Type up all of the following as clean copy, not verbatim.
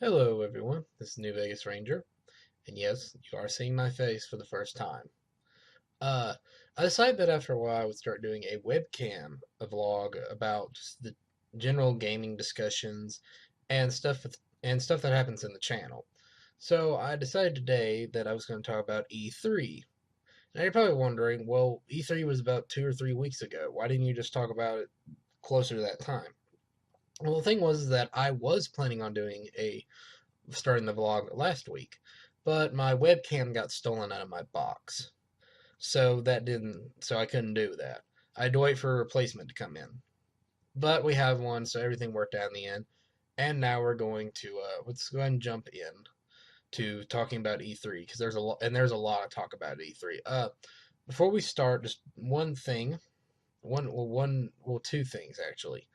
Hello, everyone. This is New Vegas Ranger, and yes, you are seeing my face for the first time. Uh, I decided that after a while I would start doing a webcam, a vlog about just the general gaming discussions and stuff that happens in the channel. So I decided today that I was going to talk about E3. Now you're probably wondering, well, E3 was about 2 or 3 weeks ago. Why didn't you just talk about it closer to that time? Well, the thing was that I was planning on doing a starting the vlog last week, but my webcam got stolen out of my box. So I couldn't do that. I had to wait for a replacement to come in. But we have one, so everything worked out in the end. And now we're going to let's go ahead and jump in to talking about E3 because there's a lot of talk about E3. Before we start, just one thing, two things actually.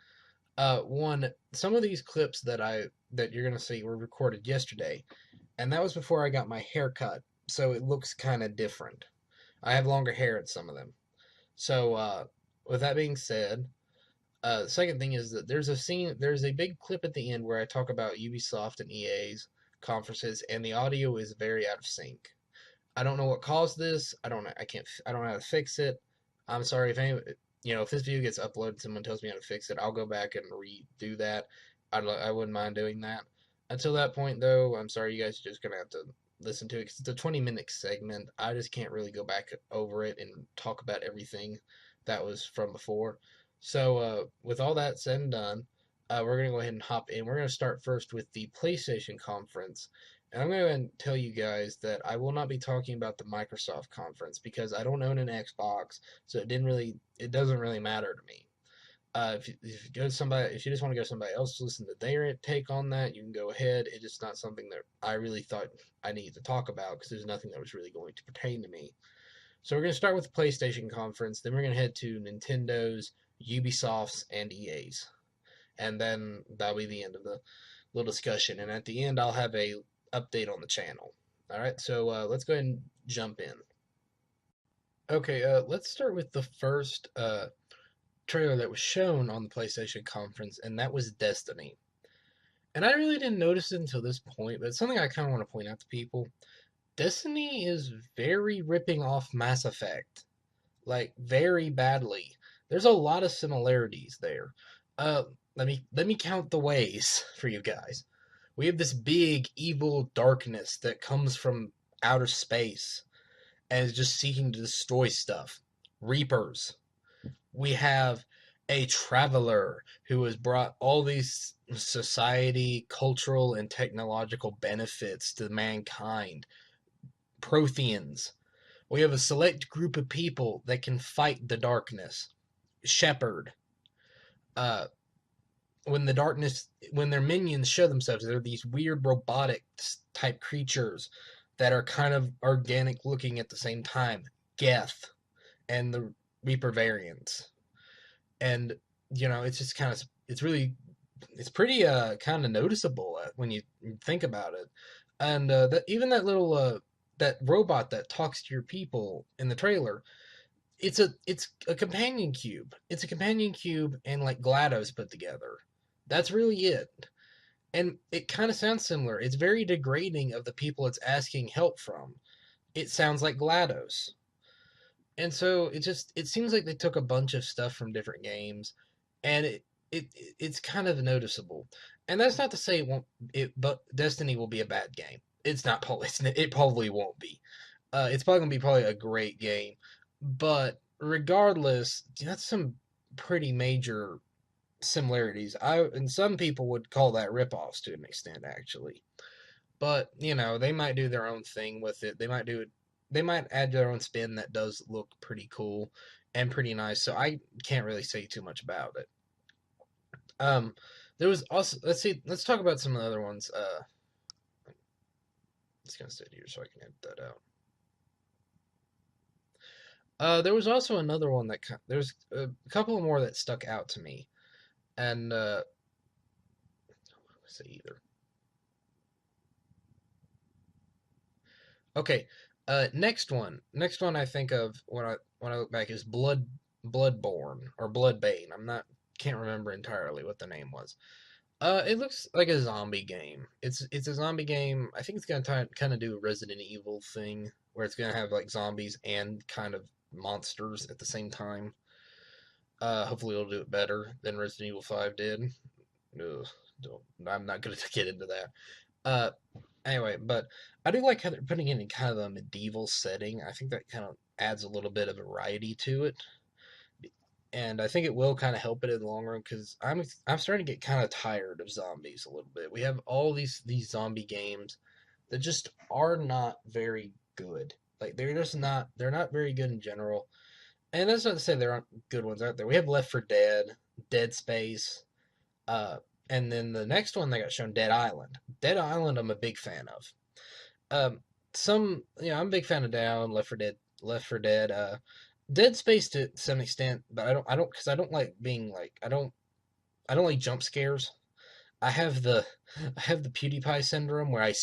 One, some of these clips that you're gonna see were recorded yesterday, and that was before I got my hair cut, so it looks kind of different. I have longer hair at some of them. So, with that being said, the second thing is that there's a big clip at the end where I talk about Ubisoft and EA's conferences, and the audio is very out of sync. I don't know what caused this. I don't know how to fix it. I'm sorry if this video gets uploaded, someone tells me how to fix it, I'll go back and redo that. I wouldn't mind doing that. Until that point, though, I'm sorry, you guys are just gonna have to listen to it because it's a 20-minute segment. I just can't really go back over it and talk about everything that was from before. So, with all that said and done, we're gonna go ahead and hop in. We're gonna start first with the PlayStation conference, and I'm going to tell you guys that I will not be talking about the Microsoft conference because I don't own an Xbox, so it doesn't really matter to me. If you just want to go to somebody else to listen to their take on that, you can go ahead. It's just not something that I really thought I needed to talk about because there's nothing that was really going to pertain to me. So we're going to start with the PlayStation conference, then we're going to head to Nintendo's, Ubisoft's, and EA's, and then that'll be the end of the little discussion. And at the end, I'll have a update on the channel. All right, so let's go ahead and jump in. Okay, let's start with the first trailer that was shown on the PlayStation conference, and that was Destiny. And I really didn't notice it until this point, but it's something I kind of want to point out to people. Destiny is very ripping off Mass Effect, like very badly. There's a lot of similarities there. Uh, let me count the ways for you guys. We have this big evil darkness that comes from outer space and is just seeking to destroy stuff. Reapers. We have a traveler who has brought all these society, cultural, and technological benefits to mankind. Protheans. We have a select group of people that can fight the darkness. Shepherd. Uh, when their minions show themselves, they're these weird robotic type creatures that are kind of organic looking at the same time. Geth and the Reaper variants, and it's just it's pretty kind of noticeable when you think about it. And even that little that robot that talks to your people in the trailer, it's a companion cube. It's a companion cube and like GLaDOS put together. That's really it. And it kind of sounds similar. It's very degrading of the people it's asking help from. It sounds like GLaDOS. And so it seems like they took a bunch of stuff from different games, and it's kind of noticeable. And that's not to say but Destiny will be a bad game. It's not. It probably won't be. It's probably gonna be a great game, but regardless, that's some pretty major similarities. And some people would call that ripoffs to an extent, actually. But they might do their own thing with it. They might add their own spin that does look pretty cool and pretty nice. So I can't really say too much about it. Um, there was also let's talk about some of the other ones. It's gonna sit here so I can edit that out. There was also another one there's a couple more that stuck out to me, and say either. Okay, next one I think of when I look back is Bloodborne or Bloodbane. Can't remember entirely what the name was. It looks like a zombie game. It's a zombie game. I think it's gonna kind of do a Resident Evil thing where it's gonna have like zombies and kind of monsters at the same time. Hopefully it'll do it better than Resident Evil 5 did. Ugh, I'm not gonna get into that. Uh, anyway, but I do like how they're putting it in kind of a medieval setting. I think that kind of adds a little bit of variety to it, and I think it will kind of help it in the long run because I'm starting to get kind of tired of zombies a little bit. We have all these zombie games that just are not very good. Like they're not very good in general. And that's not to say there aren't good ones out there. We have Left 4 Dead, Dead Space, uh, and then the next one that got shown, Dead Island. Dead Island, I'm a big fan of. Um, I'm a big fan of Dead Island, Left 4 Dead. Dead Space to some extent, but because I don't like being like, I don't like jump scares. I have the, I have the PewDiePie syndrome where I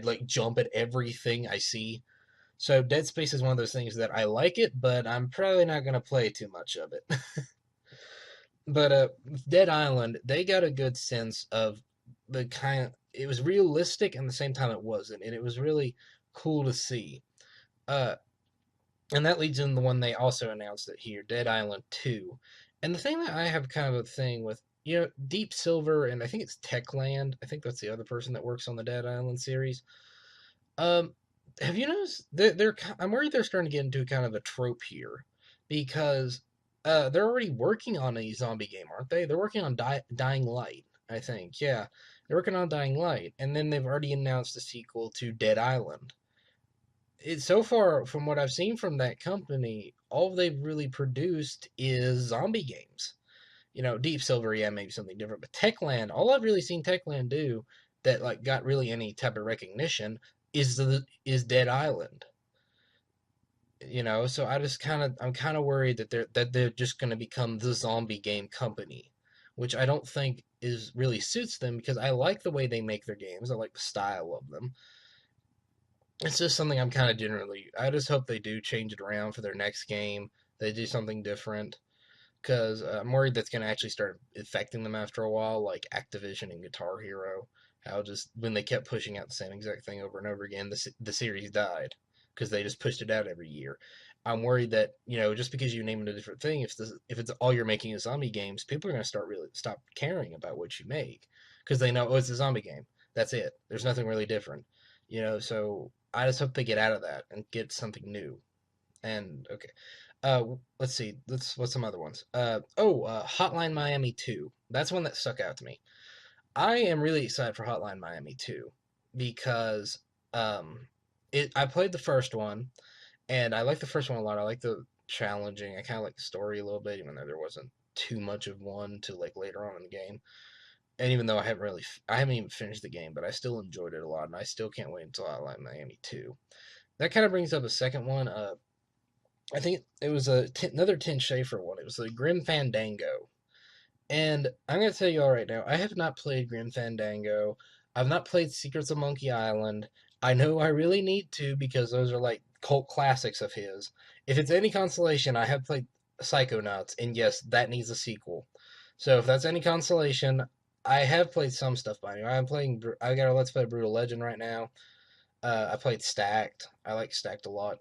like jump at everything I see. So Dead Space is one of those things that I like it, but I'm probably not gonna play too much of it. But Dead Island, they got a good sense of the kind of, it was realistic and at the same time it wasn't, and it was really cool to see. Uh, and that leads into the one they also announced it here, Dead Island 2. And the thing that I have kind of a thing with, Deep Silver and I think it's Techland. I think that's the other person that works on the Dead Island series. Um, have you noticed I'm worried they're starting to get into kind of a trope here because they're already working on a zombie game, aren't they? They're working on Dying Light, I think. Yeah, they're working on Dying Light, and then they've already announced a sequel to Dead Island. It's so far from what I've seen from that company, all they've really produced is zombie games. Deep Silver, yeah, maybe something different, but Techland, all I've really seen Techland do that like got really any type of recognition is Dead Island. So I'm kind of worried that they're just going to become the zombie game company, which I don't think is really suits them because I like the way they make their games. I like the style of them. It's just something I'm kind of generally. I just hope they do change it around for their next game. They do something different because I'm worried that's going to actually start affecting them after a while, like Activision and Guitar Hero. How just when they kept pushing out the same exact thing over and over again, the series died because they just pushed it out every year. I'm worried that just because you name it a different thing, if it's all you're making is zombie games, people are going to stop caring about what you make because they know, oh, it's a zombie game. That's it. There's nothing really different. So I just hope they get out of that and get something new. And okay, let's see. What's some other ones? Hotline Miami 2. That's one that stuck out to me. I am really excited for Hotline Miami 2 because um I played the first one and I like the first one a lot. I like the challenging. I kind of like the story a little bit, even though there wasn't too much of one to like later on in the game. And even though I haven't even finished the game, but I still enjoyed it a lot, and I still can't wait until Hotline Miami 2. That kind of brings up a second one. I think it was another Tim Schafer one. It was the Grim Fandango. And I'm going to tell you all right now, I have not played Grim Fandango. I've not played Secrets of Monkey Island. I know I really need to because those are like cult classics of his. If it's any consolation, I have played Psychonauts, and yes, that needs a sequel. So if that's any consolation, I have played some stuff by now. I got a Let's Play Brutal Legend right now. I played Stacked. I like Stacked a lot,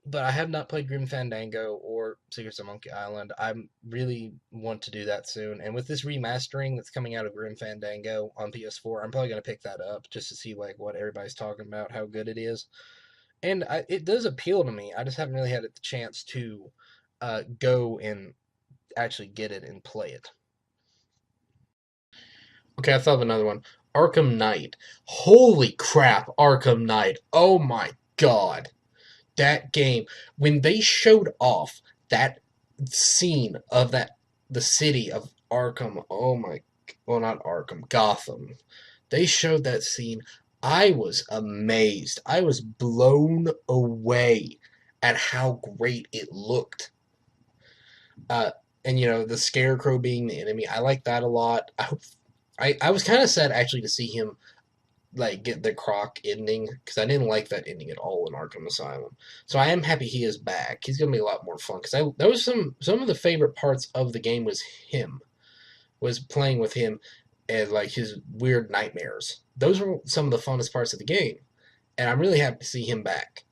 but I have not played Grim Fandango or Secrets of Monkey Island. I really want to do that soon. And with this remastering that's coming out of Grim Fandango on PS4, I'm probably going to pick that up just to see like what everybody's talking about, how good it is. And it does appeal to me. I just haven't really had the chance to go and actually get it and play it. Okay, I thought of another one. Arkham Knight. Holy crap, Arkham Knight. Oh my god. That game, when they showed off that scene of the city of Arkham, oh my, well, not Arkham, Gotham. They showed that scene. I was amazed. I was blown away at how great it looked. Uh, and the Scarecrow being the enemy, I like that a lot. I was kind of sad actually to see him like get the Croc ending because I didn't like that ending at all in Arkham Asylum. So I am happy he is back. He's gonna be a lot more fun because I that was some of the favorite parts of the game was playing with him. and like his weird nightmares. Those were some of the funnest parts of the game, and I'm really happy to see him back.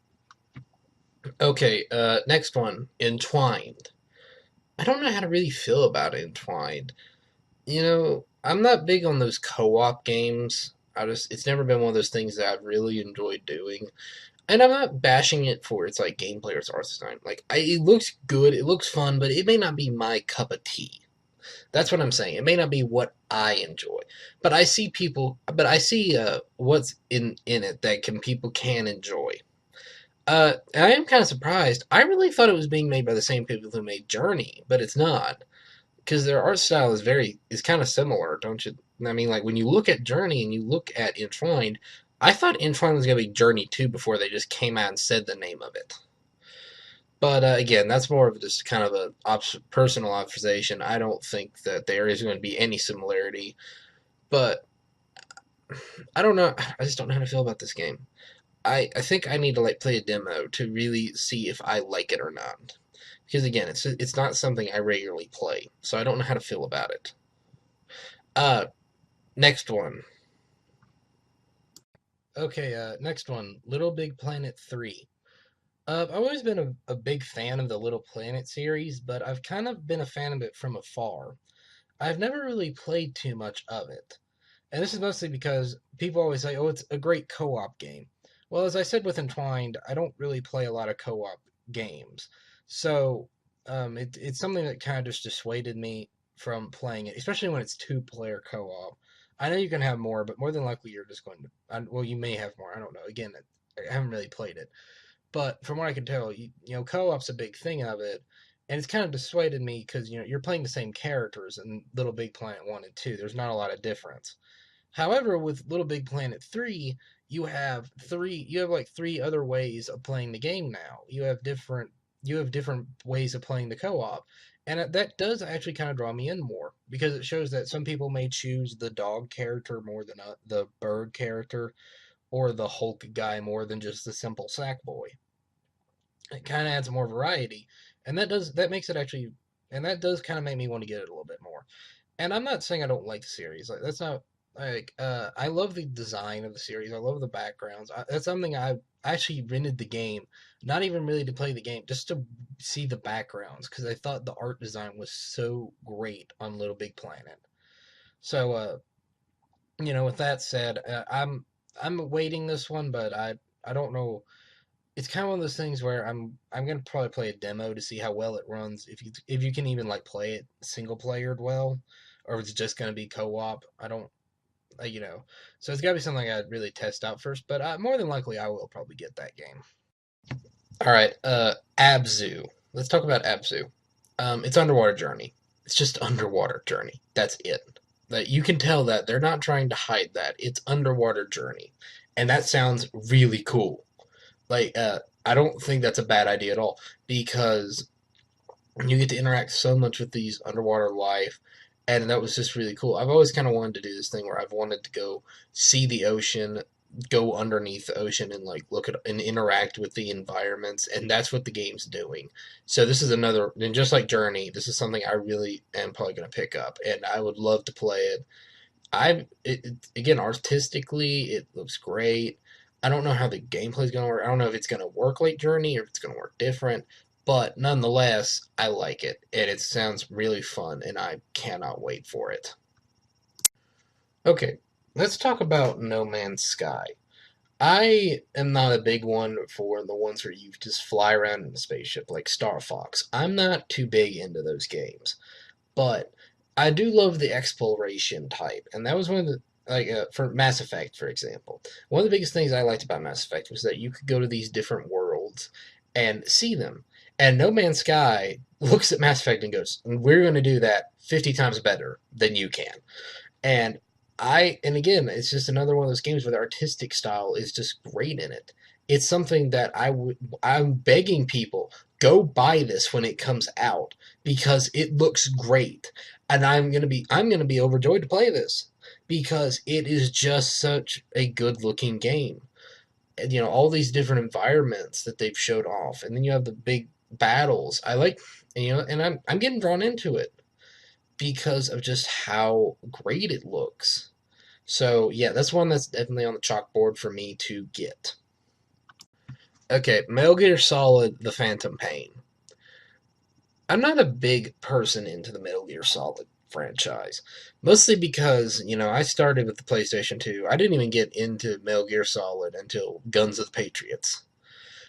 Okay, next one, Entwined. I don't know how to really feel about Entwined. I'm not big on those co-op games. It's never been one of those things that I've really enjoyed doing. And I'm not bashing it for its like gameplay or its art design. It looks good, it looks fun, but it may not be my cup of tea. That's what I'm saying. It may not be what I enjoy, but I see what's in it that people can enjoy. I am kind of surprised. I really thought it was being made by the same people who made Journey, but it's not because their art style is kind of similar, don't you? I mean, like when you look at Journey and you look at Entwined, I thought Entwined was gonna be Journey 2 before they just came out and said the name of it. But again, that's more of just kind of a personal observation. I don't think that there is going to be any similarity, but I don't know. I just don't know how to feel about this game. I think I need to like play a demo to really see if I like it or not. Because again, it's not something I regularly play, so I don't know how to feel about it. Uh, next one. Okay, next one. Little Big Planet 3. I've always been a big fan of the Little Planet series, but I've kind of been a fan of it from afar. I've never really played too much of it. And this is mostly because people always say, oh, it's a great co op game. Well, as I said with Entwined, I don't really play a lot of co op games. So it's something that kind of just dissuaded me from playing it, especially when it's two-player co op. I know you can have more, but more than likely you're just going to. Well, you may have more. I don't know. Again, I haven't really played it. But from what I can tell, co-op's a big thing of it, and it's kind of dissuaded me because you're playing the same characters in Little Big Planet 1 and 2. There's not a lot of difference. However, with Little Big Planet 3, you have like three other ways of playing the game now. You have different ways of playing the co-op. And that does actually kind of draw me in more because it shows that some people may choose the dog character more than the bird character or the Hulk guy more than just the simple sack boy. It kind of adds more variety, and that makes it actually, and that does kind of make me want to get it a little bit more. And I'm not saying I don't like the series. Like that's not like I love the design of the series. I love the backgrounds. That's something I actually rented the game, not even really to play the game, just to see the backgrounds because I thought the art design was so great on Little Big Planet. So with that said, I'm awaiting this one, but I don't know. It's kind of one of those things where I'm gonna probably play a demo to see how well it runs. If you can even like play it single playered well, or if it's just gonna be co-op. I don't, you know. So it's gotta be something I'd really test out first. But more than likely, I will probably get that game. All right, Abzu. Let's talk about Abzu. It's Underwater Journey. It's just Underwater Journey. That's it. That you can tell that they're not trying to hide that. It's Underwater Journey, and that sounds really cool. Like, I don't think that's a bad idea at all because you get to interact so much with these underwater life, and that was just really cool. I've always kind of wanted to do this thing where I've wanted to go see the ocean, go underneath the ocean, and like look at and interact with the environments, and that's what the game's doing. So this is another, and just like Journey, this is something I really am probably going to pick up, and I would love to play it. Again, artistically it looks great. I don't know how the gameplay is going to work. I don't know if it's going to work like Journey or if it's going to work different, but nonetheless, I like it and it sounds really fun and I cannot wait for it. Okay, let's talk about No Man's Sky. I am not a big one for the ones where you just fly around in a spaceship like Star Fox. I'm not too big into those games. But I do love the exploration type, and that was one of the for Mass Effect, for example. One of the biggest things I liked about Mass Effect was that you could go to these different worlds and see them. And No Man's Sky looks at Mass Effect and goes, "We're going to do that 50 times better than you can." And and again, it's just another one of those games where the artistic style is just great in it. It's something that I'm begging people go buy this when it comes out because it looks great, and I'm gonna be overjoyed to play this because it is just such a good looking game. And, all these different environments that they've showed off, and then you have the big battles. I like, and I'm getting drawn into it. because of just how great it looks. So yeah, that's one that's definitely on the chalkboard for me to get. Okay, Metal Gear Solid: The Phantom Pain. I'm not a big person into the Metal Gear Solid franchise, mostly because I started with the PlayStation 2. I didn't even get into Metal Gear Solid until Guns of the Patriots.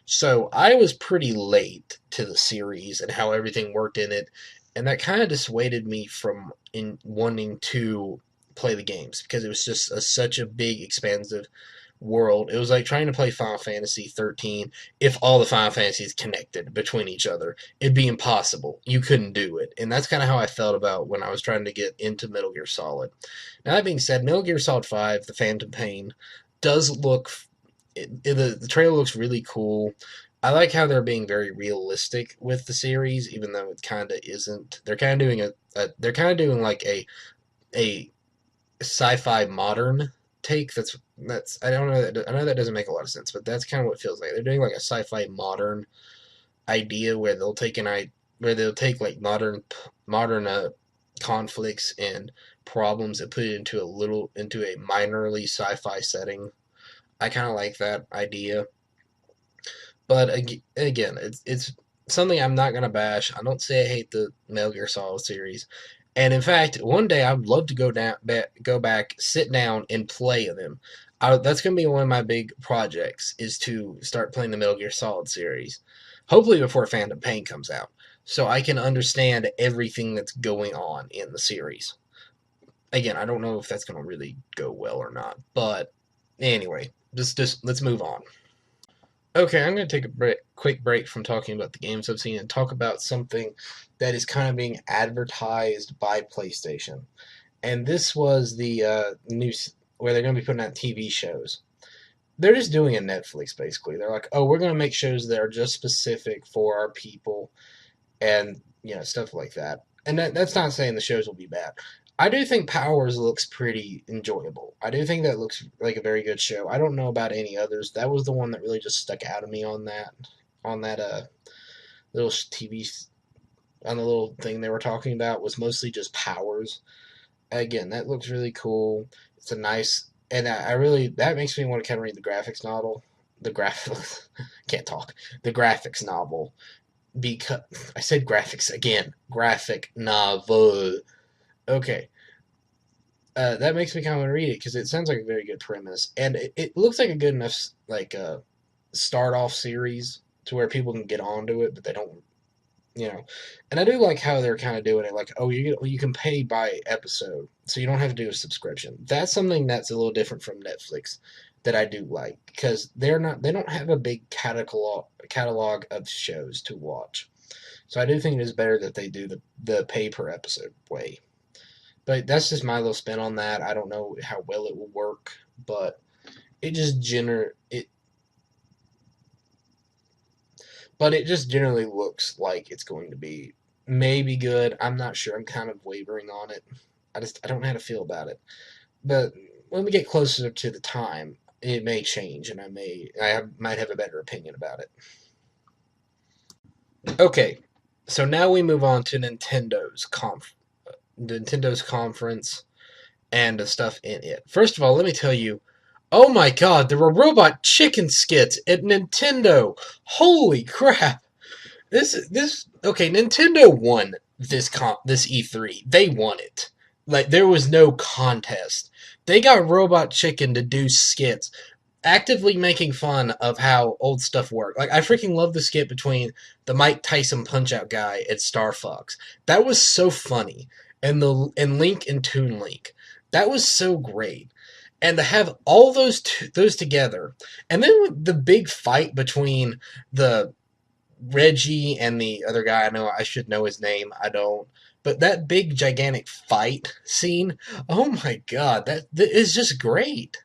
So I was pretty late to the series and how everything worked in it, and that kind of dissuaded me from in wanting to play the games because it was just such a big, expansive world. It was like trying to play Final Fantasy 13 if all the Final Fantasies connected between each other. It'd be impossible. You couldn't do it. And that's kind of how I felt about when I was trying to get into Metal Gear Solid. Now, that being said, Metal Gear Solid 5, The Phantom Pain, does look. The trailer looks really cool. I like how they're being very realistic with the series, even though it kind of isn't. They're kind of doing they're kind of doing like a sci-fi modern take. That's I don't know that I know that doesn't make a lot of sense, but that's kind of what it feels like. They're doing like a sci-fi modern idea where where they'll take like modern conflicts and problems and put it into a minorly sci-fi setting. I kind of like that idea, but again, it's something I'm not gonna bash. I don't say I hate the Metal Gear Solid series. And in fact, one day I would love to go back, sit down, and play them. That's going to be one of my big projects is to start playing the Metal Gear Solid series, hopefully before Phantom Pain comes out, so I can understand everything that's going on in the series. Again, I don't know if that's going to really go well or not, but anyway, just let's move on. Okay, I'm going to take a quick break from talking about the games I've seen and talk about something that is kind of being advertised by PlayStation. And this was the news where they're going to be putting out TV shows. They're just doing a Netflix basically. They're like, oh, we're going to make shows that are just specific for our people, and stuff like that. And that's not saying the shows will be bad. I do think Powers looks pretty enjoyable. I do think that looks like a very good show. I don't know about any others. That was the one that really just stuck out of me on that little TV on the little thing they were talking about was mostly just Powers. Again, that looks really cool. It's a nice, and I really that makes me want to kind of read the graphics novel. The graphics can't talk. The graphics novel because I said graphics again. Graphic novel. Okay, that makes me kind of want to read it because it sounds like a very good premise, and it looks like a good enough like start off series to where people can get onto it, but they don't, you know. And I do like how they're kind of doing it, like, oh, you can pay by episode, so you don't have to do a subscription. That's something that's a little different from Netflix that I do like because they don't have a big catalog of shows to watch. So I do think it is better that they do the pay per episode way. But that's just my little spin on that. I don't know how well it will work, but it just it just generally looks like it's going to be maybe good. I'm not sure. I'm kind of wavering on it. I don't know how to feel about it. But when we get closer to the time, it may change, and might have a better opinion about it. Okay, so now we move on to Nintendo's conference and the stuff in it. First of all, let me tell you, oh my god, there were robot chicken skits at Nintendo. Holy crap. This okay, Nintendo won this E3. They won it. Like there was no contest. They got Robot Chicken to do skits actively making fun of how old stuff worked. Like I freaking love the skit between the Mike Tyson Punch Out guy and Star Fox. That was so funny. And Link and Toon Link. That was so great. And to have all those together, and then the big fight between the Reggie and the other guy, I know I should know his name, I don't. But that big gigantic fight scene, oh my god, that is just great.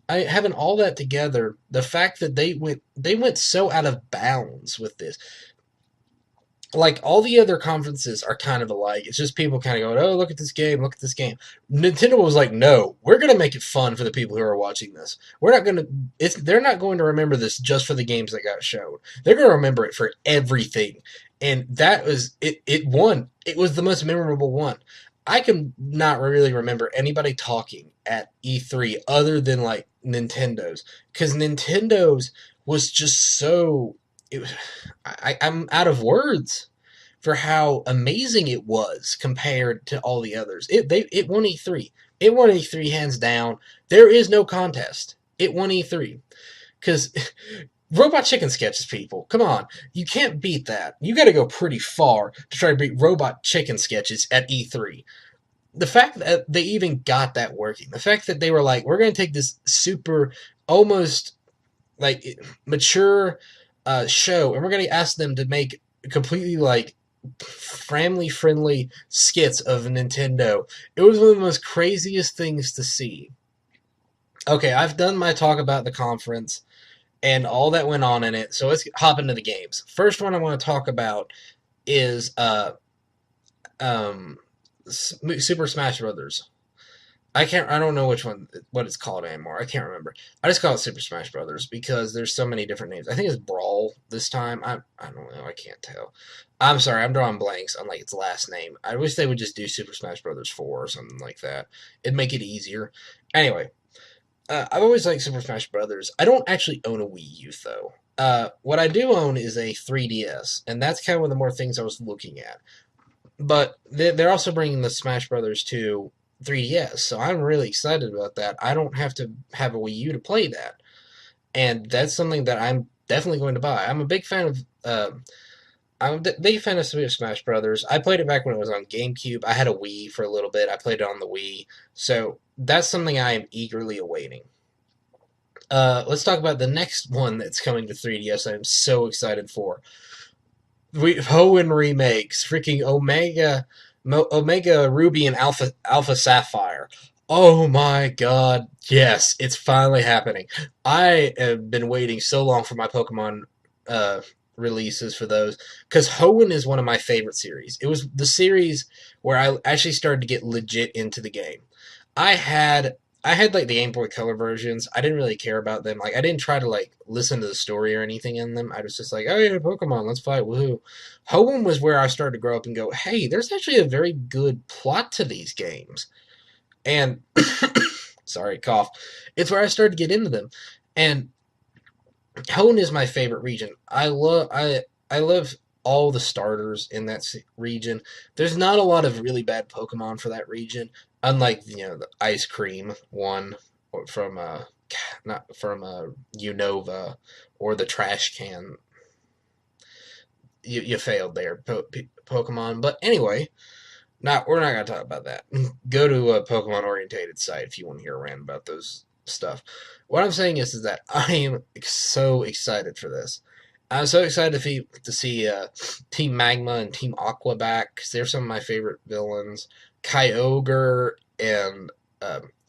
Having all that together, the fact that they went so out of bounds with this. Like all the other conferences are kind of alike. It's just people kind of going, "Oh, look at this game! Look at this game." Nintendo was like, "No, we're gonna make it fun for the people who are watching this. We're not gonna. They're not going to remember this just for the games that got showed. They're gonna remember it for everything." And that was it. It won. It was the most memorable one. I can not really remember anybody talking at E3 other than like Nintendo's, because Nintendo's was just so. It, I'm out of words for how amazing it was compared to all the others. It won E3. It won E3 hands down. There is no contest. It won E3 because Robot Chicken Sketches, people. Come on. You can't beat that. You got to go pretty far to try to beat Robot Chicken Sketches at E3. The fact that they even got that working, the fact that they were like, we're going to take this super, almost like mature show, and we're going to ask them to make completely like family friendly skits of Nintendo. It was one of the most craziest things to see. Okay, I've done my talk about the conference and all that went on in it. So let's hop into the games. First one I want to talk about is um, Super Smash Brothers. I don't know what it's called anymore. I can't remember. I just call it Super Smash Brothers because there's so many different names. I think it's Brawl this time. I don't know. I can't tell. I'm sorry. I'm drawing blanks on like its last name. I wish they would just do Super Smash Brothers 4 or something like that. It'd make it easier. Anyway, I've always liked Super Smash Brothers. I don't actually own a Wii U though. What I do own is a 3DS, and that's kind of one of the more things I was looking at. But they're also bringing the Smash Brothers to 3DS, so I'm really excited about that. I don't have to have a Wii U to play that, and that's something that I'm definitely going to buy. I'm a big fan of. I'm a big fan of Super Smash Brothers. I played it back when it was on GameCube. I had a Wii for a little bit. I played it on the Wii, so that's something I am eagerly awaiting. Let's talk about the next one that's coming to 3DS. I'm so excited for. Hoenn remakes, freaking Omega Ruby and Alpha Sapphire. Oh my god, yes, it's finally happening. I have been waiting so long for my Pokemon uh, releases for those because Hoenn is one of my favorite series. It was the series where I actually started to get legit into the game. I had I had like the Game Boy Color versions. I didn't really care about them. Like I didn't try to like listen to the story or anything in them. I was just like, oh yeah, Pokemon, let's fight, woohoo. Hoenn was where I started to grow up and go, hey, there's actually a very good plot to these games. And sorry, cough. It's where I started to get into them. And Hoenn is my favorite region. I love all the starters in that region. There's not a lot of really bad Pokemon for that region, unlike the Ice Cream one from not from Unova or the Trash Can. You failed there, Pokemon. But anyway, we're not gonna talk about that. Go to a Pokemon orientated site if you want to hear a rant about those stuff. What I'm saying is that I am so excited for this. I'm so excited to see Team Magma and Team Aqua back because they're some of my favorite villains. Kyogre and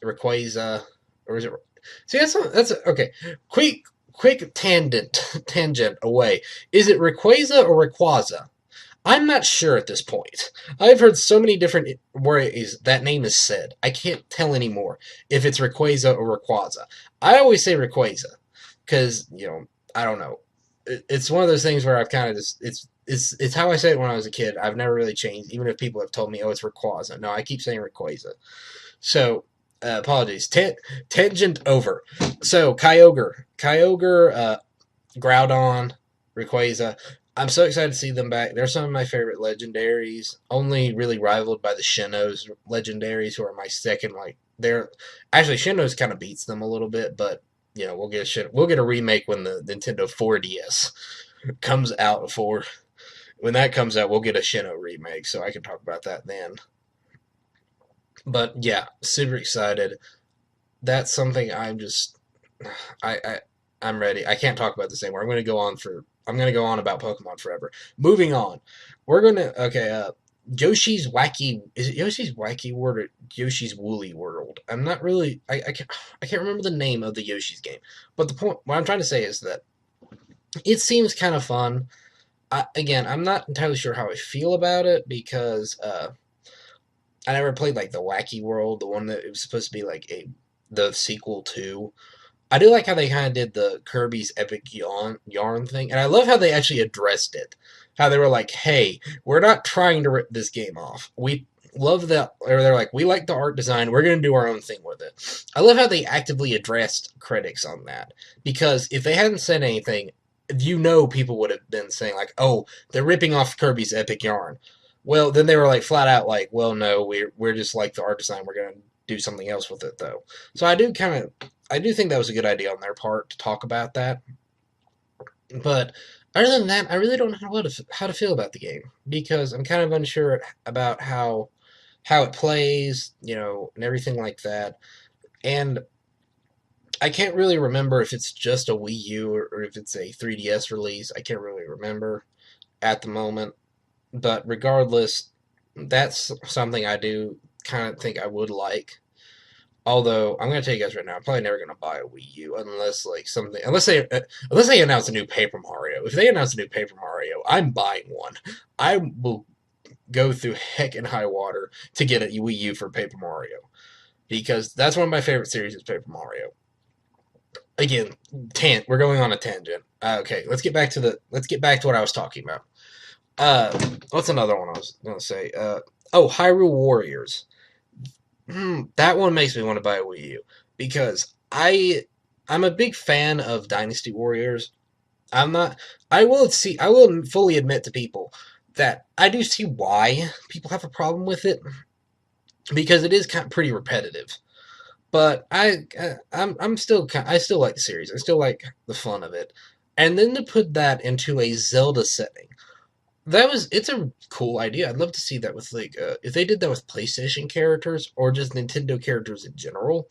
Rayquaza, or is it? See, that's okay. Quick tangent away. Is it Rayquaza or Rayquaza? I'm not sure at this point. I've heard so many different ways that name is said. I can't tell anymore if it's Rayquaza or Rayquaza. I always say Rayquaza because I don't know. It's one of those things where I've kind of just it's how I said it when I was a kid. I've never really changed, even if people have told me, "Oh, it's Rayquaza." No, I keep saying Rayquaza. So apologies. Tangent over. So Kyogre, Groudon, Rayquaza. I'm so excited to see them back. They're some of my favorite legendaries, only really rivaled by the Sinnoh's legendaries, who are my second. Like they're actually Sinnoh's kind of beats them a little bit, but we'll get a remake when the Nintendo 4DS comes out. When that comes out, we'll get a Sinnoh remake, so I can talk about that then. But yeah, super excited. That's something I I'm ready. I can't talk about this anymore. I'm gonna go on about Pokemon forever. Moving on. We're gonna okay, Yoshi's Wacky is it Yoshi's Wacky World or Yoshi's Woolly World? I'm not really I can't remember the name of the Yoshi's game. But the point what I'm trying to say is that it seems kind of fun. Again, I'm not entirely sure how I feel about it because I never played like the Wacky World, the one that it was supposed to be like the sequel to. I do like how they kind of did the Kirby's Epic Yarn thing, and I love how they actually addressed it. How they were like, "Hey, we're not trying to rip this game off. love that, or they're like, we like the art design, we're going to do our own thing with it. I love how they actively addressed critics on that, because if they hadn't said anything, people would have been saying like, oh, they're ripping off Kirby's Epic Yarn. Well, then they were like flat out like, well, no, we're just like the art design, we're going to do something else with it though. So I do think that was a good idea on their part to talk about that. But other than that, I really don't know how to feel about the game, because I'm kind of unsure about how it plays, and everything like that. And I can't really remember if it's just a Wii U or if it's a 3DS release. I can't really remember at the moment. But regardless, that's something I do kind of think I would like. Although I'm gonna tell you guys right now, I'm probably never gonna buy a Wii U unless they announce a new Paper Mario. If they announce a new Paper Mario, I'm buying one. I will go through heck and high water to get a Wii U for Paper Mario, because that's one of my favorite series is Paper Mario. Again, we're going on a tangent. Okay, let's get back to what I was talking about. What's another one I was gonna say? Hyrule Warriors. That one makes me want to buy a Wii U, because I'm a big fan of Dynasty Warriors. I'm not. I will fully admit to people that I do see why people have a problem with it, because it is kind of pretty repetitive. But I still like the series. I still like the fun of it. And then to put that into a Zelda setting, it's a cool idea. I'd love to see that with if they did that with PlayStation characters or just Nintendo characters in general.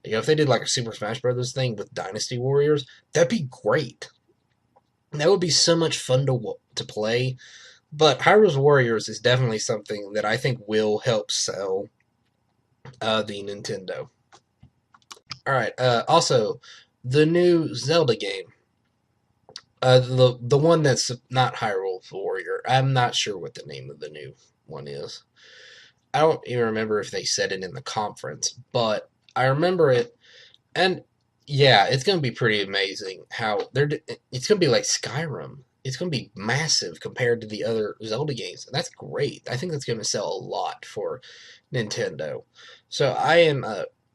If they did like a Super Smash Brothers thing with Dynasty Warriors, that'd be great. That would be so much fun to play. But Hyrule's Warriors is definitely something that I think will help sell the Nintendo. All right. Also, the new Zelda game, the one that's not Hyrule Warrior. I'm not sure what the name of the new one is. I don't even remember if they said it in the conference, but I remember it. And yeah, it's gonna be pretty amazing how it's gonna be like Skyrim. It's gonna be massive compared to the other Zelda games, and that's great. I think that's gonna sell a lot for Nintendo. So I am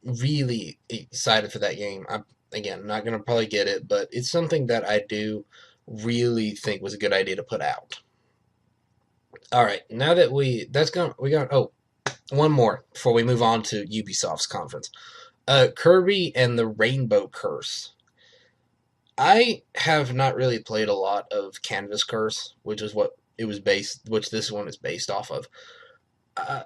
really excited for that game. I'm again not gonna probably get it, but it's something that I do really think was a good idea to put out. All right, now that we got one more before we move on to Ubisoft's conference. Kirby and the Rainbow Curse. I have not really played a lot of Canvas Curse, which this one is based off of.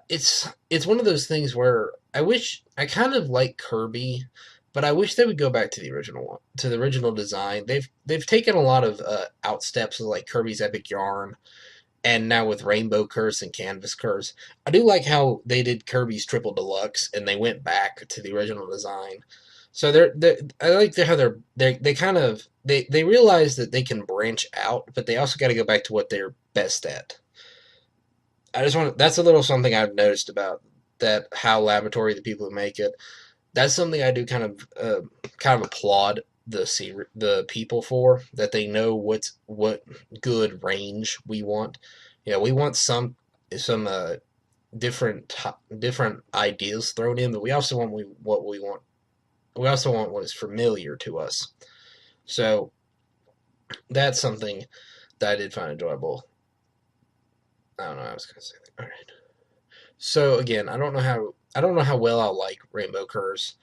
It's one of those things where I kind of like Kirby, but I wish they would go back to the original one, to the original design. They've taken a lot of outsteps of like Kirby's Epic Yarn, and now with Rainbow Curse and Canvas Curse. I do like how they did Kirby's Triple Deluxe and they went back to the original design. So I like how they kind of they realize that they can branch out, but they also got to go back to what they're best at. That's a little something I've noticed about that, how laboratory the people who make it. That's something I do kind of applaud the people for, that they know what good range we want. We want some different ideas thrown in, but we also want what we want. We also want what is familiar to us. So that's something that I did find enjoyable. I don't know. I was gonna say that. All right. So again, I don't know how well I'll like Rainbow Curse,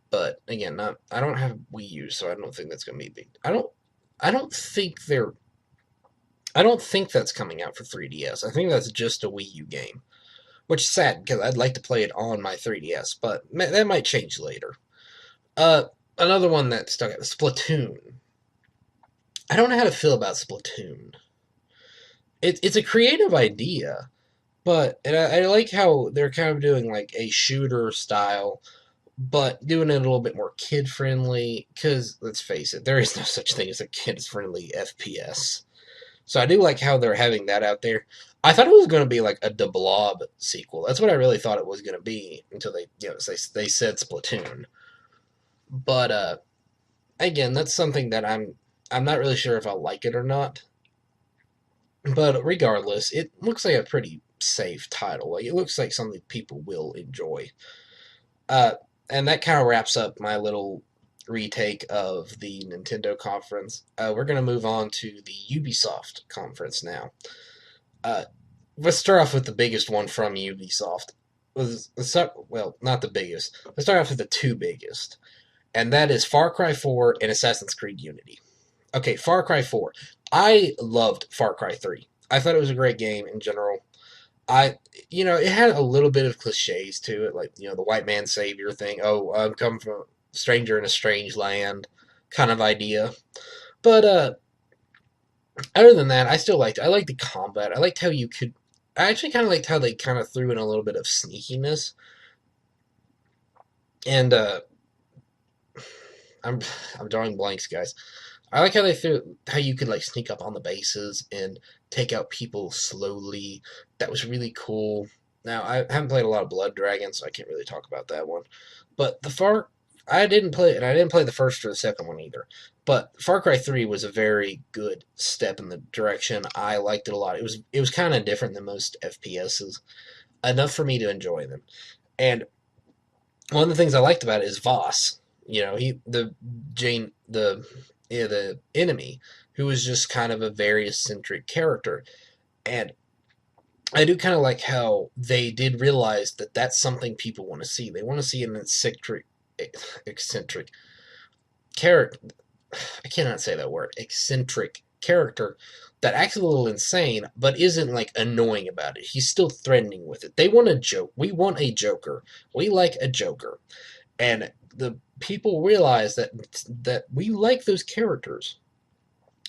but again, not I don't have Wii U, so I don't think that's gonna be big. I don't think they're I don't think that's coming out for 3DS. I think that's just a Wii U game, which is sad because I'd like to play it on my 3DS, but that might change later. Uh, Another one that stuck out, Splatoon. I don't know how to feel about Splatoon. It's a creative idea, but I like how they're kind of doing like a shooter style, but doing it a little bit more kid friendly. Because let's face it, there is no such thing as a kids friendly FPS. So I do like how they're having that out there. I thought it was going to be like a De Blob sequel. That's what I really thought it was going to be until they said Splatoon. But again, that's something that I'm not really sure if I'll like it or not. But regardless, it looks like a pretty safe title. Like, it looks like something people will enjoy. Uh, and that kind of wraps up my little retake of the Nintendo conference. We're going to move on to the Ubisoft conference now. Uh, let's start off with the biggest one from Ubisoft. Well, not the biggest. Let's start off with the two biggest, and that is Far Cry 4 and Assassin's Creed Unity. Okay, Far Cry 4. I loved Far Cry 3. I thought it was a great game in general. I, it had a little bit of cliches to it, like, the white man savior thing. Oh, I'm coming from a stranger in a strange land kind of idea. But, other than that, I still liked it. I liked the combat. I liked how I actually kind of liked how they kind of threw in a little bit of sneakiness. And, I'm, I'm drawing blanks, guys. I like how you could like sneak up on the bases and take out people slowly. That was really cool. Now I haven't played a lot of Blood Dragon, so I can't really talk about that one. But I didn't play, and I didn't play the first or the second one either. But Far Cry 3 was a very good step in the direction. I liked it a lot. It was kind of different than most FPSs, enough for me to enjoy them. And one of the things I liked about it is Voss. The enemy, who was just kind of a very eccentric character. And I do kind of like how they did realize that that's something people want to see. They want to see an eccentric character. I cannot say that word. Eccentric character that acts a little insane, but isn't like annoying about it. He's still threatening with it. They want a joke. We want a Joker. We like a Joker, and the people realize that we like those characters.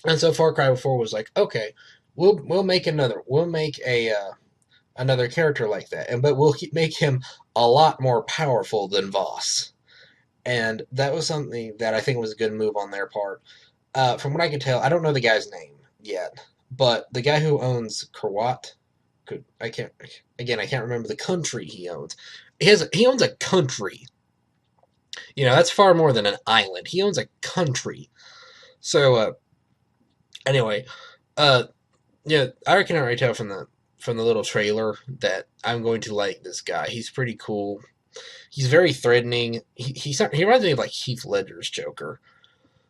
And so Far Cry 4 was like, okay, we'll make another character like that, but we'll make him a lot more powerful than Voss. And that was something that I think was a good move on their part. From what I can tell, I don't know the guy's name yet, but the guy who owns Kerwat, I can't remember the country he owns. He owns a country. That's far more than an island. He owns a country. So anyway, uh, I can already tell from the little trailer that I'm going to like this guy. He's pretty cool. He's very threatening. He reminds me of like Heath Ledger's Joker.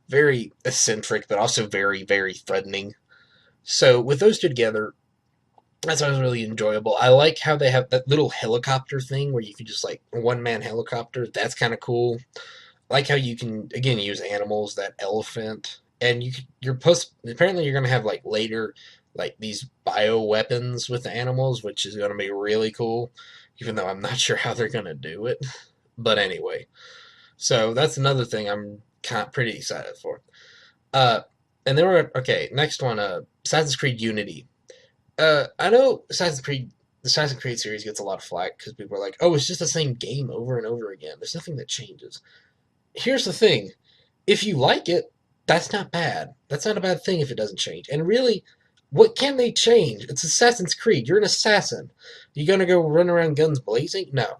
Very eccentric, but also very, very threatening. So with those two together, that sounds really enjoyable. I like how they have that little helicopter thing where you can just like one man helicopter. That's kind of cool. I like how you can again use animals, that elephant, and apparently you're gonna have like later like these bio weapons with the animals, which is gonna be really cool. Even though I'm not sure how they're gonna do it, but anyway. So that's another thing I'm pretty excited for. Uh, and then okay. Next one, Assassin's Creed Unity. I know the Assassin's Creed series gets a lot of flack because people are like, "Oh, it's just the same game over and over again. There's nothing that changes." Here's the thing: if you like it, that's not bad. That's not a bad thing if it doesn't change. And really, what can they change? It's Assassin's Creed. You're an assassin. You gonna go run around guns blazing? No.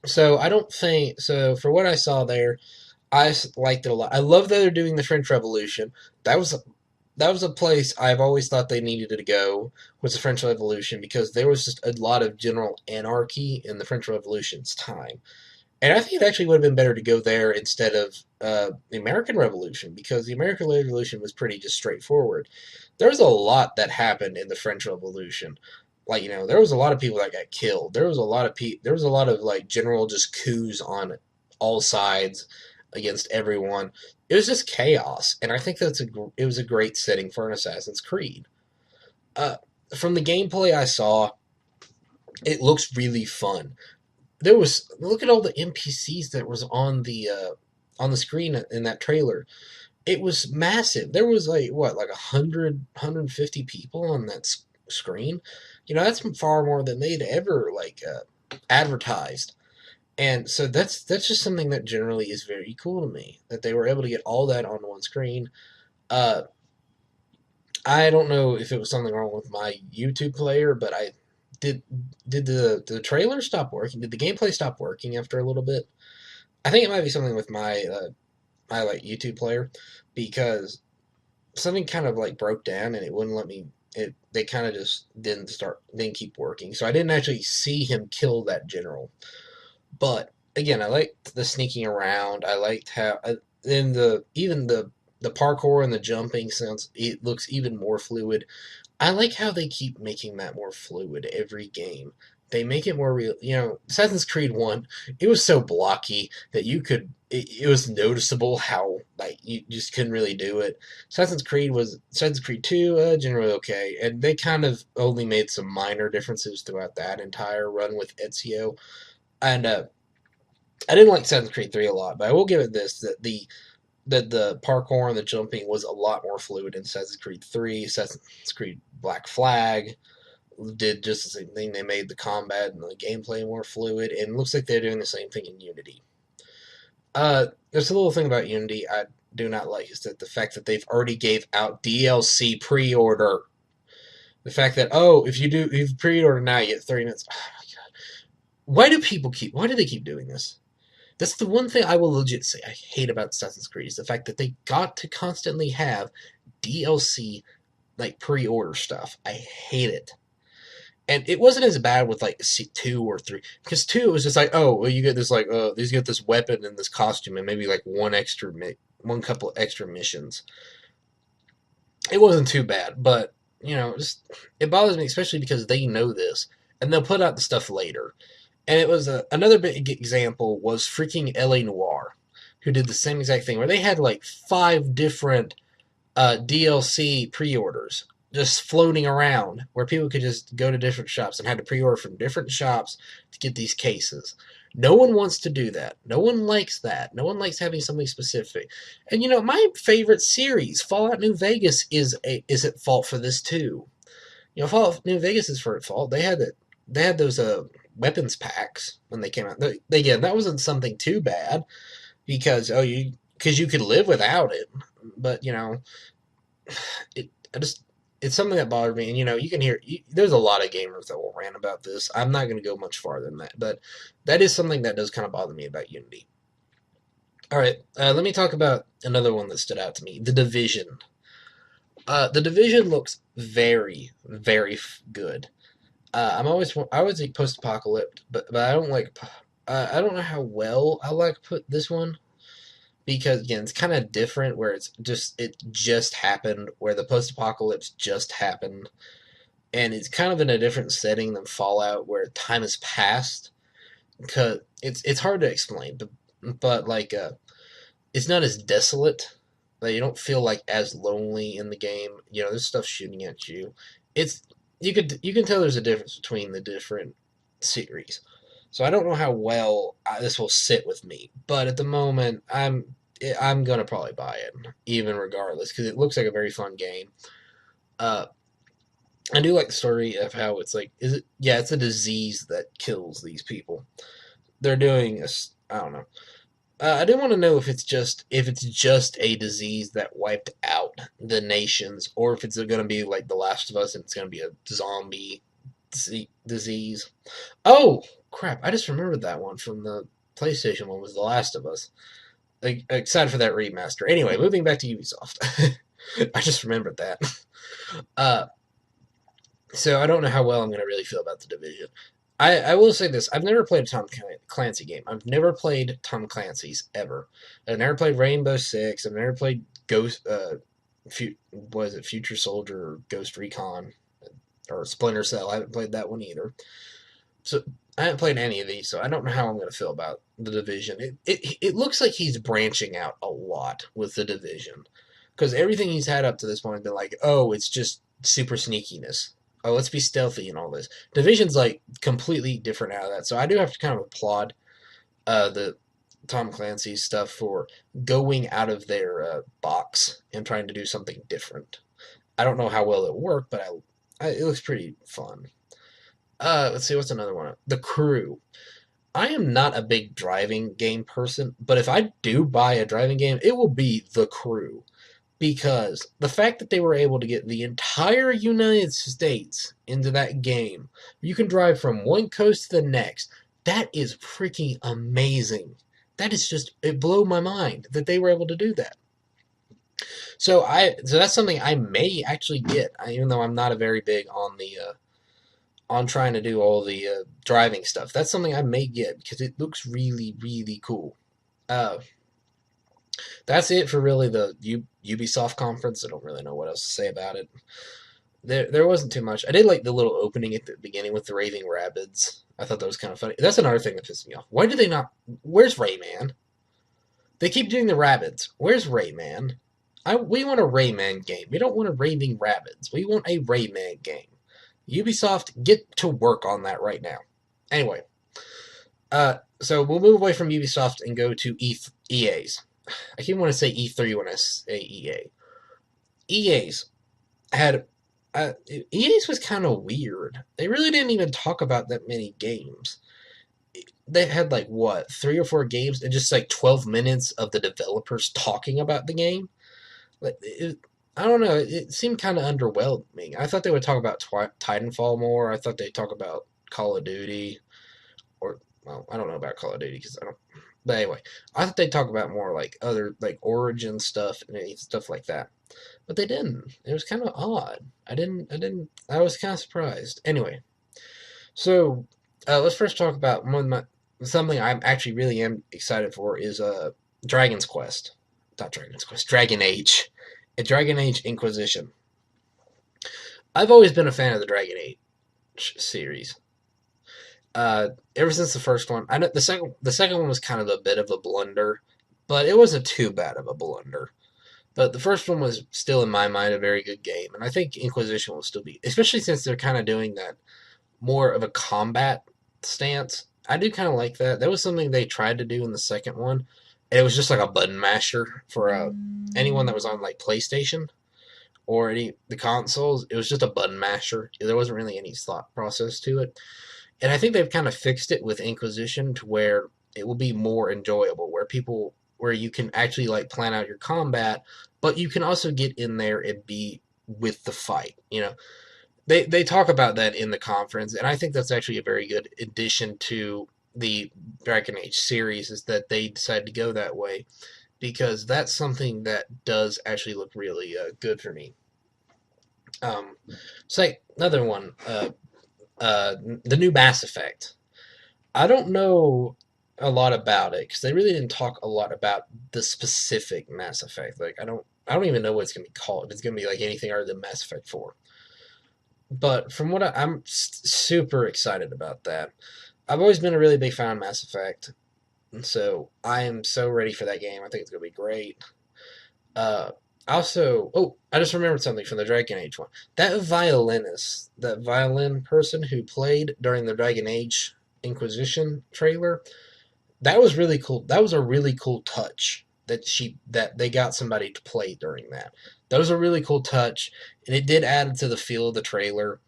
So I don't think so. For what I saw there, liked it a lot. I love that they're doing the French Revolution. That was that was a place I've always thought they needed to go, was the French Revolution, because there was just a lot of general anarchy in the French Revolution's time. And I think it actually would have been better to go there instead of the American Revolution, because the American Revolution was pretty just straightforward. There was a lot that happened in the French Revolution. Like, there was a lot of people that got killed. There was a lot of like general just coups on all sides against everyone. It was just chaos, and I think it was a great setting for an Assassin's Creed. Uh, from the gameplay I saw, it looks really fun. Look at all the NPCs that was on the screen in that trailer. It was massive. There was like what, like 150 people on that screen. That's far more than they'd ever like advertised. And so that's just something that generally is very cool to me, that they were able to get all that on one screen. Uh, I don't know if it was something wrong with my YouTube player, but I did did the trailer stop working? Did the gameplay stop working after a little bit? I think it might be something with my like YouTube player, because something kind of like broke down and it wouldn't let me they kind of just didn't keep working. So I didn't actually see him kill that general. But again, I liked the sneaking around. I liked how in the even the parkour and the jumping sounds. It looks even more fluid. I like how they keep making that more fluid every game. They make it more real. Assassin's Creed 1, it was so blocky that it was noticeable how, like, you just couldn't really do it. Assassin's Creed 2, generally okay. And they kind of only made some minor differences throughout that entire run with Ezio. And I didn't like Assassin's Creed 3 a lot, but I will give it this, that the parkour and the jumping was a lot more fluid in Assassin's Creed 3. Assassin's Creed Black Flag did just the same thing. They made the combat and the gameplay more fluid, and it looks like they're doing the same thing in Unity. There's a little thing about Unity I do not like, is that the fact that they've already gave out DLC pre-order. The fact that, if you pre-order now, you get 30 minutes. Oh my god. Why do they keep doing this? That's the one thing I will legit say I hate about Assassin's Creed, is the fact that they got to constantly have DLC, like, pre-order stuff. I hate it. And it wasn't as bad with, like, 2 or 3, because 2 it was just like, you get this, like, you get this weapon and this costume and maybe like one couple extra missions. It wasn't too bad, but it bothers me, especially because they know this and they'll put out the stuff later. And it was another big example was freaking L.A. Noire, who did the same exact thing, where they had like 5 different DLC pre-orders just floating around, where people could just go to different shops and had to pre-order from different shops to get these cases. No one wants to do that. No one likes that. No one likes having something specific. And my favorite series, Fallout New Vegas, is at fault for this too. Fallout New Vegas is at fault. They had those weapons packs when they came out. Again, that wasn't something too bad, because you could live without it. But it's something that bothered me. And you can hear, there's a lot of gamers that will rant about this. I'm not going to go much farther than that, but that is something that does kind of bother me about Unity. All right, let me talk about another one that stood out to me: The Division. The Division looks very, very good. I always like post-apocalypse, but I don't like. I don't know how well I like put this one, because again, it's kind of different, where it just happened, where the post-apocalypse just happened, and it's kind of in a different setting than Fallout, where time has passed. Because it's hard to explain, but like it's not as desolate. Like, you don't feel like as lonely in the game. There's stuff shooting at you. It's you can tell there's a difference between the different series. So I don't know how well this will sit with me, but at the moment I'm gonna probably buy it, even regardless, because it looks like a very fun game. I do like the story of how it's like, it's a disease that kills these people. They're doing I don't know. I do want to know if it's just a disease that wiped out the nations, or if it's going to be like The Last of Us and it's going to be a zombie disease. Oh crap! I just remembered that one from the PlayStation one, was The Last of Us. Excited for that remaster. Anyway, moving back to Ubisoft. I just remembered that. So I don't know how well I'm going to really feel about The Division. I will say this: I've never played a Tom Clancy game. I've never played Tom Clancy's ever. I've never played Rainbow Six. I've never played Future Soldier or Ghost Recon or Splinter Cell. I haven't played that one either. So I haven't played any of these, so I don't know how I'm going to feel about The Division. It looks like he's branching out a lot with The Division, because everything he's had up to this point has been like, it's just super sneakiness. Let's be stealthy and all this. Division's like completely different out of that. So I do have to kind of applaud the Tom Clancy stuff for going out of their box and trying to do something different. I don't know how well it'll work, but it looks pretty fun. Let's see, what's another one? The Crew. I am not a big driving game person, but if I do buy a driving game, it will be The Crew. Because the fact that they were able to get the entire United States into that game, you can drive from one coast to the next, that is freaking amazing. That is just, it blew my mind that they were able to do that. So that's something I may actually get, even though I'm not a very big on the on trying to do all the driving stuff. That's something I may get because it looks really really cool. Uh, that's it for really the Ubisoft conference. I don't really know what else to say about it. There wasn't too much. I did like the little opening at the beginning with the raving rabbits. I thought that was kind of funny. That's another thing that pissed me off. Why did they not? Where's Rayman? They keep doing the rabbits. Where's Rayman? We want a Rayman game. We don't want a raving rabbits. We want a Rayman game. Ubisoft, get to work on that right now. Anyway, so we'll move away from Ubisoft and go to EA's. I keep want to say E3 when I say EA. EA's had EA's was kind of weird. They really didn't even talk about that many games. They had like what 3 or 4 games and just like 12 minutes of the developers talking about the game. Like I don't know. It seemed kind of underwhelming. I thought they would talk about Titanfall more. I thought they'd talk about Call of Duty, or well, I don't know about Call of Duty because I don't. But anyway, I thought they'd talk about more like other like Origin stuff and stuff like that. But they didn't. It was kind of odd. I was kind of surprised. Anyway, so let's first talk about one of my something I'm actually really am excited for is Dragon's Quest, not Dragon's Quest, Dragon Age, a Dragon Age Inquisition. I've always been a fan of the Dragon Age series. Ever since the first one, I know the second one was kind of a bit of a blunder, but it wasn't too bad of a blunder. But the first one was still, in my mind, a very good game, and I think Inquisition will still be, especially since they're kind of doing that more of a combat stance. I do kind of like that. That was something they tried to do in the second one, and it was just like a button masher for anyone that was on like PlayStation or any the consoles. It was just a button masher. There wasn't really any thought process to it, and I think they've kind of fixed it with Inquisition to where it will be more enjoyable, where you can actually like plan out your combat, but you can also get in there and be with the fight. They talk about that in the conference, and I think that's actually a very good addition to the Dragon Age series is that they decided to go that way because that's something that does actually look really good for me. Um, say another one, the new Mass Effect. I don't know a lot about it because they really didn't talk a lot about the specific Mass Effect. Like I don't even know what it's gonna be called. If it's gonna be like anything other than Mass Effect 4. But from what I'm super excited about that. I've always been a really big fan of Mass Effect, and so I am so ready for that game. I think it's gonna be great. Uh, I just remembered something from the Dragon Age one. That violinist, that violin person who played during the Dragon Age Inquisition trailer, that was really cool. That was a really cool touch that they got somebody to play during that. That was a really cool touch, and it did add to the feel of the trailer.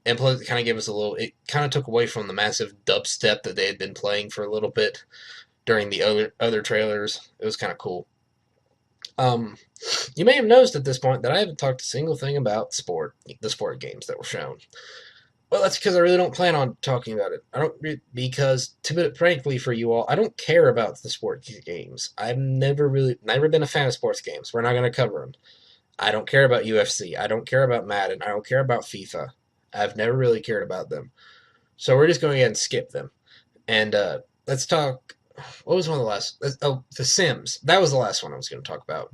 And plus, it kind of gave us a little. It kind of took away from the massive dubstep that they had been playing for a little bit during the other trailers. It was kind of cool. Um, you may have noticed at this point that I haven't talked a single thing about the sport games that were shown. Well, that's because I really don't plan on talking about it. I don't because to put it frankly for you all, I don't care about the sports games. I've never been a fan of sports games. We're not going to cover them. I don't care about UFC. I don't care about Madden. I don't care about FIFA. I've never really cared about them. So we're just going to go ahead and skip them. And let's talk. What was one of the last? Oh, The Sims. That was the last one I was going to talk about.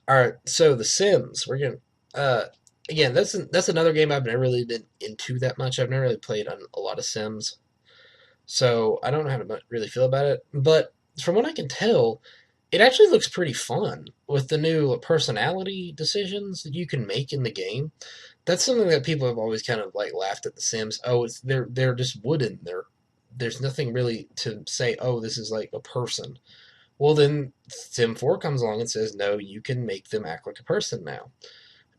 All right, so The Sims. We're going to. Again, that's another game I've never really been into that much. I've never really played on a lot of Sims, so I don't know how to really feel about it. But from what I can tell, it actually looks pretty fun with the new personality decisions that you can make in the game. That's something that people have always kind of like laughed at the Sims. Oh, they're just wooden. There's nothing really to say. Oh, this is like a person. Well, then Sim 4 comes along and says, no, you can make them act like a person now,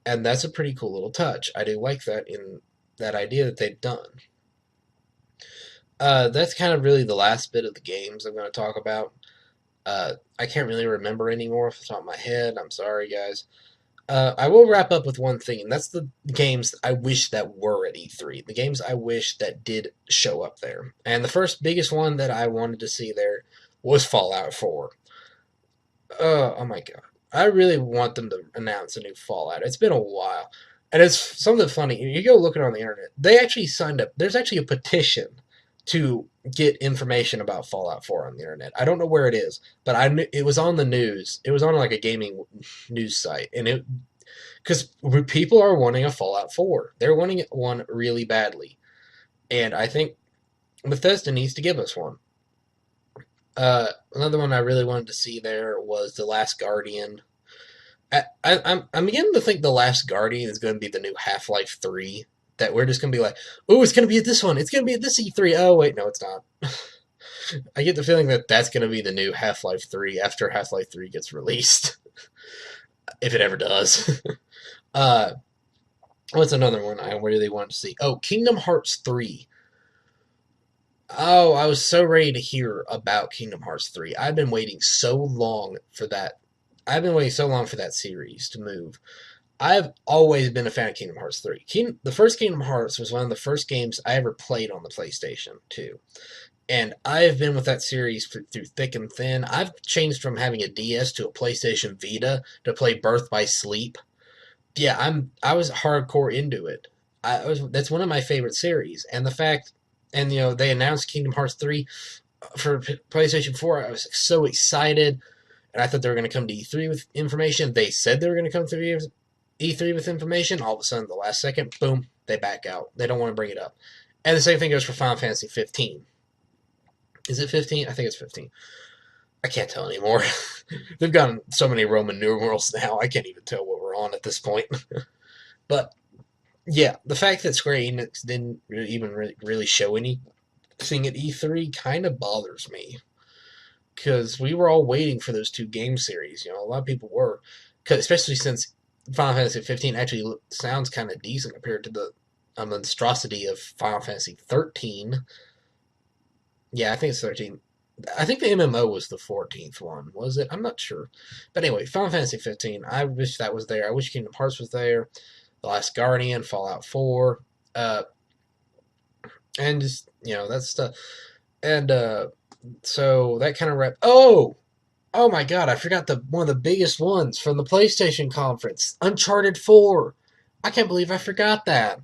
and that's a pretty cool little touch. I do like that in that idea that they've done. That's kind of really the last bit of the games I'm going to talk about. I can't really remember anymore off the top of my head. I'm sorry, guys. I will wrap up with one thing, and that's the games I wish that were at E3. The games I wish that did show up there. And the first biggest one that I wanted to see there was Fallout 4. Oh my god. I really want them to announce a new Fallout. It's been a while. And it's something funny. You go looking on the internet, they actually signed up. There's actually a petition to get information about Fallout 4 on the internet. I don't know where it is, but I knew it was on the news. It was on like a gaming news site, and it because people are wanting a Fallout 4. They're wanting one really badly, and I think Bethesda needs to give us one. Another one I really wanted to see there was The Last Guardian. I'm beginning to think The Last Guardian is going to be the new Half-Life 3. That we're just going to be like, oh, it's going to be at this one. It's going to be at this E3. Oh, wait, no, it's not. I get the feeling that that's going to be the new Half-Life 3 after Half-Life 3 gets released. If it ever does. uh, what's another one I really wanted to see? Oh, Kingdom Hearts 3. Oh, I was so ready to hear about Kingdom Hearts 3. I've been waiting so long for that. I've been waiting so long for that series to move. I've always been a fan of Kingdom Hearts 3. The first Kingdom Hearts was one of the first games I ever played on the PlayStation 2. And I've been with that series through thick and thin. I've changed from having a DS to a PlayStation Vita to play Birth by Sleep. Yeah, I was hardcore into it. That's one of my favorite series, and the fact, and they announced Kingdom Hearts 3 for PlayStation 4. I was so excited, and I thought they were going to come to E3 with information. They said they were going to come to E3 with information. All of a sudden, the last second, boom, they back out. They don't want to bring it up. And the same thing goes for Final Fantasy 15. Is it 15? I think it's 15. I can't tell anymore. They've gotten so many Roman numerals now, I can't even tell what we're on at this point. But yeah, the fact that Square Enix didn't really show anything at E3 kind of bothers me. Because we were all waiting for those two game series. A lot of people were. Especially since Final Fantasy 15 actually sounds kind of decent compared to the monstrosity of Final Fantasy 13. Yeah, I think it's 13. I think the MMO was the 14th one, was it? I'm not sure. But anyway, Final Fantasy 15. I wish that was there. I wish Kingdom Hearts was there. The Last Guardian, Fallout 4, and just that stuff. And so that kind of wrapped. Oh my God! I forgot one of the biggest ones from the PlayStation conference, Uncharted 4. I can't believe I forgot that.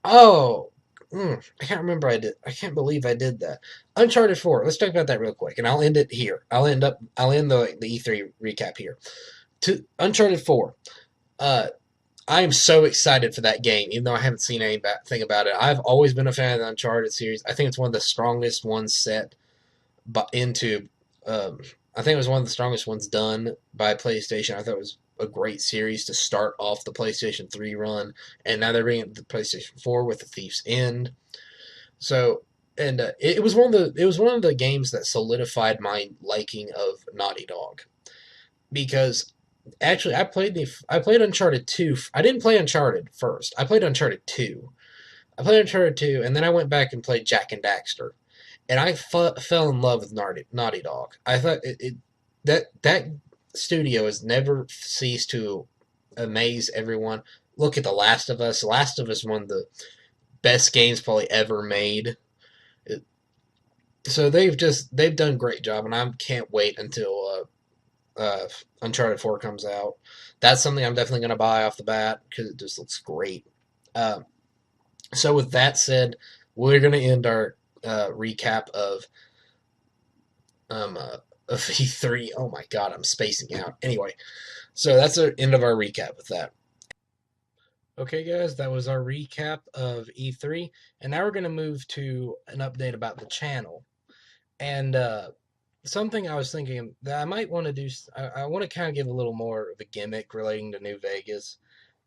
Oh, I can't remember. I can't believe I did that. Uncharted 4. Let's talk about that real quick, and I'll end it here. I'll end the E3 recap here. To Uncharted 4. I am so excited for that game, even though I haven't seen anything about it. I've always been a fan of the Uncharted series. I think it's one of the strongest ones set into. I think it was one of the strongest ones done by PlayStation. I thought it was a great series to start off the PlayStation 3 run, and now they're bringing it to PlayStation 4 with The Thief's End. So, and it was one of the games that solidified my liking of Naughty Dog, because actually I played Uncharted 2. I didn't play Uncharted first. I played Uncharted 2. I played Uncharted 2, and then I went back and played Jak and Daxter, and I fell in love with Naughty Dog. I thought that studio has never ceased to amaze everyone. Look at The Last of Us. Last of Us, one of the best games probably ever made. So they've done a great job, and I can't wait until Uncharted 4 comes out. That's something I'm definitely going to buy off the bat because it just looks great. Uh, so with that said, we're going to end our recap um, uh, of E3. Oh my God, I'm spacing out. Anyway, so that's the end of our recap with that. Okay, guys, that was our recap of E3, and now we're going to move to an update about the channel. And something I was thinking that I might want to do, I want to kind of give a little more of a gimmick relating to New Vegas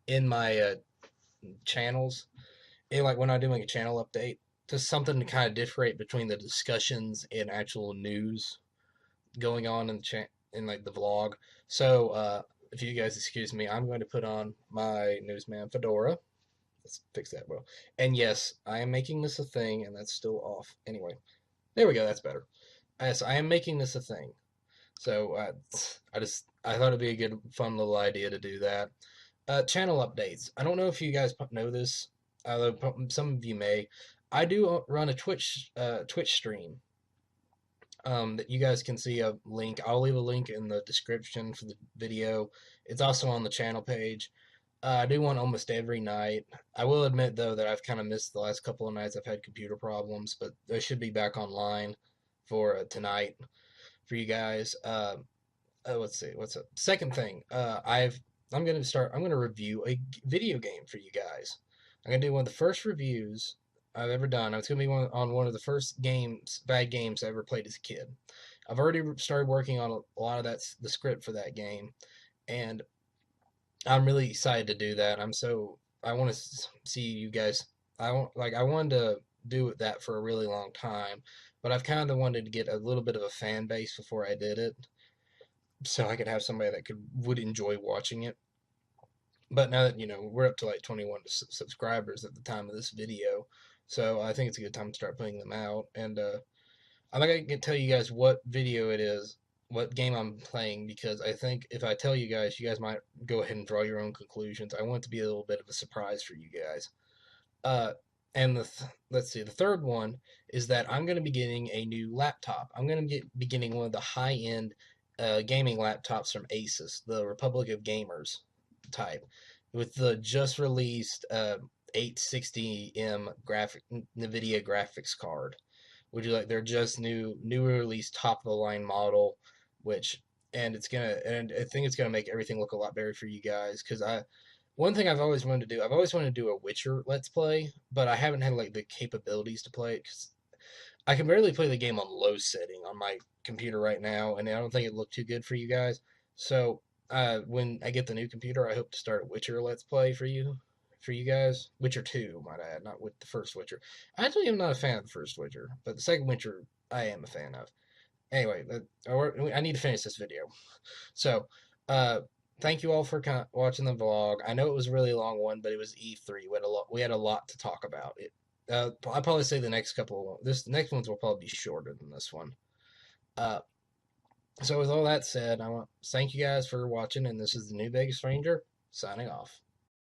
in my channels. And like when I'm doing a channel update, just something to kind of differentiate between the discussions and actual news going on in in like the vlog. So if you guys excuse me, I'm going to put on my newsman fedora. Let's fix that, bro. And yes, I am making this a thing, and that's still off. Anyway, there we go. That's better. Yes, I am making this a thing. So I thought it'd be a good, fun little idea to do that. Channel updates. I don't know if you guys know this, although some of you may. I do run a Twitch stream. that you guys can see a link. I'll leave a link in the description for the video. It's also on the channel page. I do one almost every night. I will admit though that I've kind of missed the last couple of nights. I've had computer problems, but I should be back online for tonight for you guys. Let's see, what's up? Second thing, I'm gonna review a video game for you guys. I'm gonna do one of the first reviews I've ever done. It's gonna be one of the first bad games I ever played as a kid. I've already started working on a lot of the script for that game, and I'm really excited to do that. I want to see you guys. I wanted to do that for a really long time, but I've kind of wanted to get a little bit of a fan base before I did it, so I could have somebody that would enjoy watching it. But now that we're up to like 21 subscribers at the time of this video, so I think it's a good time to start putting them out. And I'm not gonna tell you guys what video it is, what game I'm playing, because I think if I tell you guys might go ahead and draw your own conclusions. I want it to be a little bit of a surprise for you guys. Uh, and let's see, the third one is that I'm going to be getting a new laptop. I'm going to be getting one of the high-end gaming laptops from Asus, the Republic of Gamers type, with the just released 860M NVIDIA graphics card. Would you like? They're just new release, top of the line model, which and I think it's gonna make everything look a lot better for you guys. Because one thing I've always wanted to do, I've always wanted to do a Witcher Let's Play, but I haven't had like the capabilities to play it because I can barely play the game on low setting on my computer right now, and I don't think it looked too good for you guys. So when I get the new computer, I hope to start a Witcher Let's Play for you guys. Witcher 2, might add, not with the first Witcher. I actually am not a fan of the first Witcher, but the second Witcher I am a fan of. Anyway, I need to finish this video. So, uh, thank you all for watching the vlog. I know it was a really long one, but it was E3. We had a lot to talk about. I'll probably say the next the next ones will probably be shorter than this one. Uh, so with all that said, I want to thank you guys for watching, and this is the New Vegas Ranger signing off.